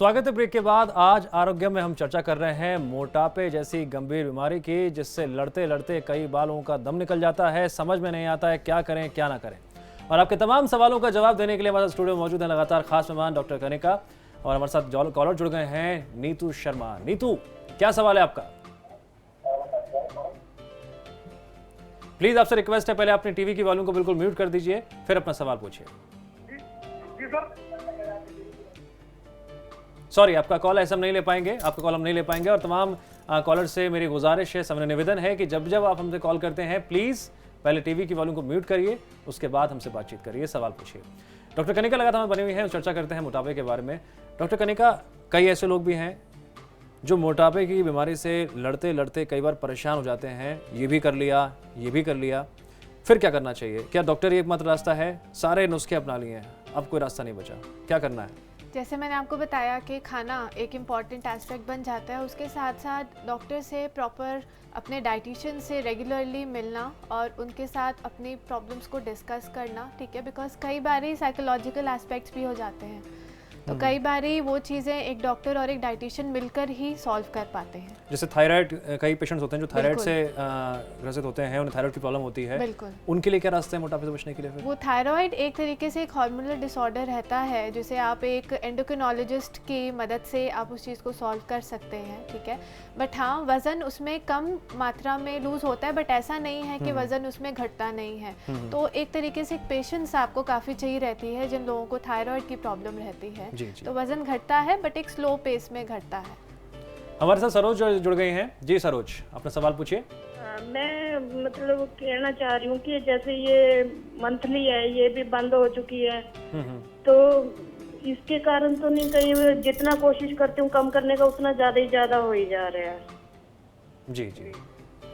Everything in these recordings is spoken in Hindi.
स्वागत है ब्रेक के बाद। आज आरोग्य में हम चर्चा कर रहे हैं मोटापे जैसी गंभीर बीमारी की, जिससे लड़ते लड़ते कई बार लोगों का दम निकल जाता है। समझ में नहीं आता है क्या करें क्या ना करें। और आपके तमाम सवालों का जवाब देने के लिए हमारे स्टूडियो में मौजूद है लगातार खास मेहमान डॉक्टर कनिका, और हमारे साथ कॉलर जुड़ गए हैं नीतू शर्मा। नीतू, क्या सवाल है आपका? प्लीज आपसे रिक्वेस्ट है, पहले अपने टीवी की वॉल्यूम को बिल्कुल म्यूट कर दीजिए, फिर अपना सवाल पूछिए। सॉरी, आपका कॉल ऐसा हम नहीं ले पाएंगे, आपका कॉल हम नहीं ले पाएंगे। और तमाम कॉलर से मेरी गुजारिश है, समय निवेदन है कि जब जब आप हमसे कॉल करते हैं प्लीज़ पहले टीवी की वॉल्यूम को म्यूट करिए, उसके बाद हमसे बातचीत करिए, सवाल पूछिए। डॉक्टर कनिका लगातार बनी हुई हैं, चर्चा करते हैं मोटापे के बारे में। डॉक्टर कनिका, कई ऐसे लोग भी हैं जो मोटापे की बीमारी से लड़ते लड़ते कई बार परेशान हो जाते हैं। ये भी कर लिया, ये भी कर लिया, फिर क्या करना चाहिए? क्या डॉक्टर ही एकमात्र रास्ता है? सारे नुस्खे अपना लिए हैं, अब कोई रास्ता नहीं बचा, क्या करना है? जैसे मैंने आपको बताया कि खाना एक इम्पॉर्टेंट एस्पेक्ट बन जाता है, उसके साथ साथ डॉक्टर से प्रॉपर अपने डाइटिशियन से रेगुलरली मिलना और उनके साथ अपनी प्रॉब्लम्स को डिस्कस करना, ठीक है। बिकॉज कई बार साइकोलॉजिकल एस्पेक्ट्स भी हो जाते हैं, तो कई बार वो चीज़ें एक डॉक्टर और एक डाइटिशियन मिलकर ही सॉल्व कर पाते हैं। जैसे थायराइड, कई पेशेंट्स होते हैं जो थायराइड से ग्रसित होते हैं, उन्हें थायराइड की प्रॉब्लम होती है, बिल्कुल, उनके लिए क्या रास्ते हैं मोटापे से बचने के लिए? फिर वो थायराइड एक तरीके से एक हार्मोनल डिसऑर्डर रहता है, जिसे आप एक एंडोक्रिनोलॉजिस्ट की मदद से आप उस चीज़ को सॉल्व कर सकते हैं, ठीक है। बट हाँ, वज़न उसमें कम मात्रा में लूज़ होता है, बट ऐसा नहीं है कि वज़न उसमें घटता नहीं है। तो एक तरीके से एक पेशेंस आपको काफ़ी चाहिए रहती है जिन लोगों को थायराइड की प्रॉब्लम रहती है। तो वज़न घटता है बट एक स्लो पेस में घटता है। हमारे साथ सरोज जुड़ गई हैं। जी सरोज, अपना सवाल पूछिए। मैं मतलब कहना चाह रही हूँ कि जैसे ये मंथली है, ये भी बंद हो चुकी है, तो इसके कारण तो नहीं, कहीं जितना कोशिश करती हूँ कम करने का उतना ज्यादा ही ज्यादा हो ही जा रहा है। जी जी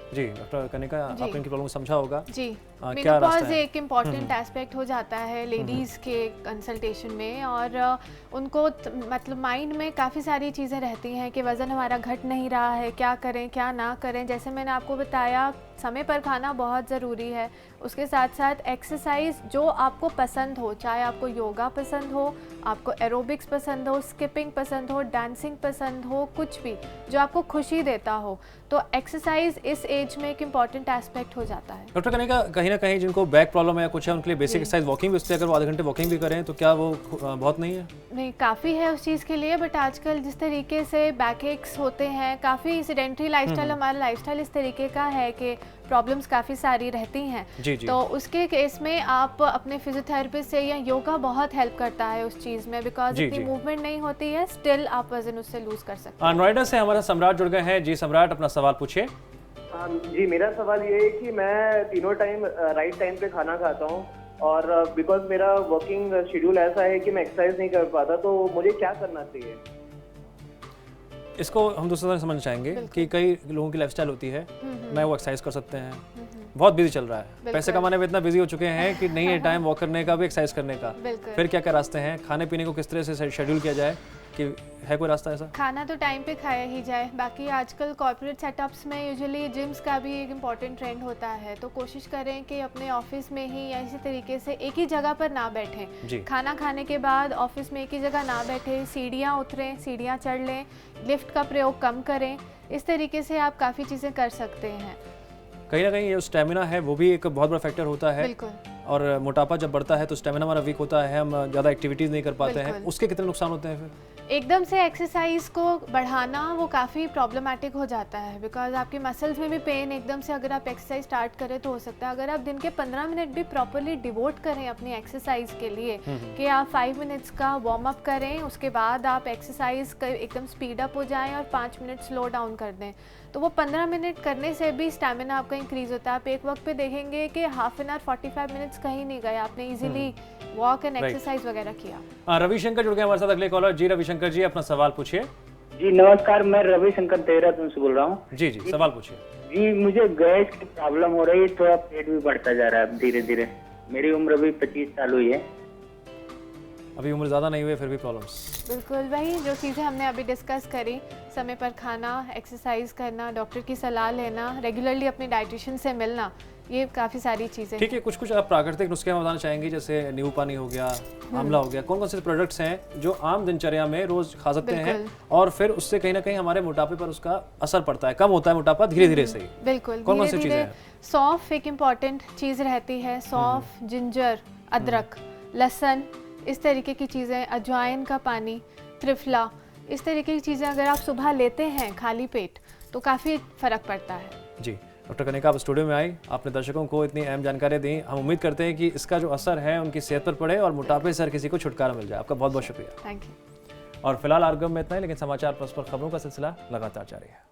जी, डॉक्टर कनिका, आपने इनकी प्रॉब्लम समझा होगा। जी, क्या रास्ता है? एक इम्पॉर्टेंट एस्पेक्ट हो जाता है लेडीज़ के कंसल्टेशन में, और उनको मतलब माइंड में काफ़ी सारी चीज़ें रहती हैं कि वज़न हमारा घट नहीं रहा है, क्या करें क्या ना करें। जैसे मैंने आपको बताया, समय पर खाना बहुत ज़रूरी है, उसके साथ साथ एक्सरसाइज जो आपको पसंद हो, चाहे आपको योगा पसंद हो, आपको एरोबिक्स पसंद हो, स्किपिंग पसंद हो, डांसिंग पसंद हो, कुछ भी जो आपको खुशी देता हो, तो एक्सरसाइज इस एज में एक इम्पॉर्टेंट एस्पेक्ट हो जाता है। डॉक्टर कनिका, कहीं ना कहीं जिनको बैक प्रॉब्लम है या कुछ है, उनके लिए बेसिक एक्सरसाइज वॉकिंग भी, उससे अगर वो आधे घंटे वॉकिंग भी करें तो क्या वो बहुत नहीं है? नहीं, काफ़ी है उस चीज़ के लिए, बट आजकल जिस तरीके से बैक एक्स होते हैं, काफ़ी सेडेंटरी लाइफस्टाइल, हमारा लाइफस्टाइल इस तरीके का है कि प्रॉब्लम्स काफ़ी सारी रहती हैं। जी जी। तो उसके केस में आप अपने फिजियोथेरेपिस्ट से, या योगा बहुत हेल्प करता है उस चीज़ में, बिकॉज इतनी मूवमेंट नहीं होती है, स्टिल आप वजन उससे लूज कर सकते हैं। नोएडा से हमारा सम्राट जुड़ गए हैं। जी सम्राट, अपना सवाल पूछिए। जी, मेरा सवाल ये है कि मैं तीनों टाइम राइट टाइम पे खाना खाता हूँ, और बिकॉज मेरा वर्किंग शेड्यूल ऐसा है कि मैं एक्सरसाइज नहीं कर पाता, तो मुझे क्या करना चाहिए? इसको हम दूसरी तरह समझना चाहेंगे कि कई लोगों की लाइफस्टाइल होती है, मैं वो एक्सरसाइज कर सकते हैं, बहुत बिजी चल रहा है, पैसे कमाने में इतना बिजी हो चुके हैं कि नहीं है टाइम वॉक करने का भी, एक्सरसाइज करने का। फिर क्या क्या रास्ते हैं? खाने पीने को किस तरह से शेड्यूल किया जाए, कि है कोई रास्ता ऐसा? खाना तो टाइम पे खाया ही जाए। बाकी आजकल कॉर्पोरेट सेटअप्स में यूजुअली जिम्स का भी एक इम्पॉर्टेंट ट्रेंड होता है, तो कोशिश करें कि अपने ऑफिस में ही या इसी तरीके से एक ही जगह पर ना बैठें। खाना खाने के बाद ऑफिस में एक ही जगह ना बैठें, सीढ़ियाँ उतरें, सीढ़ियाँ चढ़ लें, लिफ्ट का प्रयोग कम करें। इस तरीके से आप काफ़ी चीज़ें कर सकते हैं। कहीं ना कहीं ये स्टेमिना है, वो भी एक बहुत बड़ा फैक्टर होता है। बिल्कुल। और मोटापा जब बढ़ता है तो स्टेमिना हमारा वीक होता है, हम ज़्यादा एक्टिविटीज़ नहीं कर पाते हैं, उसके कितने नुकसान होते हैं? फिर एकदम से एक्सरसाइज को बढ़ाना वो काफ़ी प्रॉब्लमैटिक हो जाता है, बिकॉज आपकी मसल्स में भी पेन एकदम से अगर आप एक्सरसाइज स्टार्ट करें तो हो सकता है। अगर आप दिन के 15 मिनट भी प्रॉपरली डिवोट करें अपनी एक्सरसाइज के लिए, कि आप 5 मिनट्स का वार्म अप करें, उसके बाद आप एक्सरसाइज एकदम स्पीड अप हो जाएं और 5 मिनट स्लो डाउन कर दें, तो वो 15 मिनट करने से भी स्टेमिना आपका इंक्रीज होता है। आप एक वक्त पे देखेंगे कि हाफ एन आवर 45 मिनट्स कहीं नहीं गए, आपने इजीली वॉक एंड एक्सरसाइज वगैरह किया। रविशंकर जुड़ गए हमारे साथ, अगले कॉलर। जी रविशंकर जी, अपना सवाल पूछिए। जी नमस्कार, मैं रविशंकर देहरादून से बोल रहा हूँ। जी जी, सवाल पूछिए। जी, मुझे गैस की प्रॉब्लम हो रही है, थोड़ा पेट भी बढ़ता जा रहा है धीरे धीरे। मेरी उम्र भी 25 साल हुई है। अभी उम्र ज़्यादा नहीं हुई फिर भी प्रॉब्लम्स? बिल्कुल वही जो चीज़ें हमने अभी डिस्कस करी, समय पर खाना, एक्सरसाइज करना, डॉक्टर की सलाह लेना, रेगुलरली अपने डाइटिशियन से मिलना, ये काफ़ी सारी चीज़ें। ठीक है, कुछ कुछ आप प्राकृतिक नुस्खे हम बताना चाहेंगे, जैसे नींबू पानी हो गया, आंवला हो गया, कौन कौन से प्रोडक्ट्स हैं जो आम दिनचर्या में रोज खा सकते हैं और फिर उससे कहीं ना कहीं हमारे मोटापे पर उसका असर पड़ता है, कम होता है मोटापा धीरे धीरे से ही? बिल्कुल, कौन कौन सी धीरे चीजें धीरे। हैं? सौंफ एक इम्पॉर्टेंट चीज़ रहती है, सौंफ, जिंजर, अदरक, लहसुन, इस तरीके की चीज़ें, अजवाइन का पानी, त्रिफला, इस तरीके की चीज़ें अगर आप सुबह लेते हैं खाली पेट तो काफ़ी फ़र्क पड़ता है। जी, डॉक्टर कनिका आप स्टूडियो में आई, आपने दर्शकों को इतनी अहम जानकारी दी। हम उम्मीद करते हैं कि इसका जो असर है उनकी सेहत पर पड़े और मोटापे से हर किसी को छुटकारा मिल जाए। आपका बहुत बहुत शुक्रिया। Thank you. और फिलहाल आर्गम में इतना ही, लेकिन समाचार प्लस पर खबरों का सिलसिला लगातार जारी है।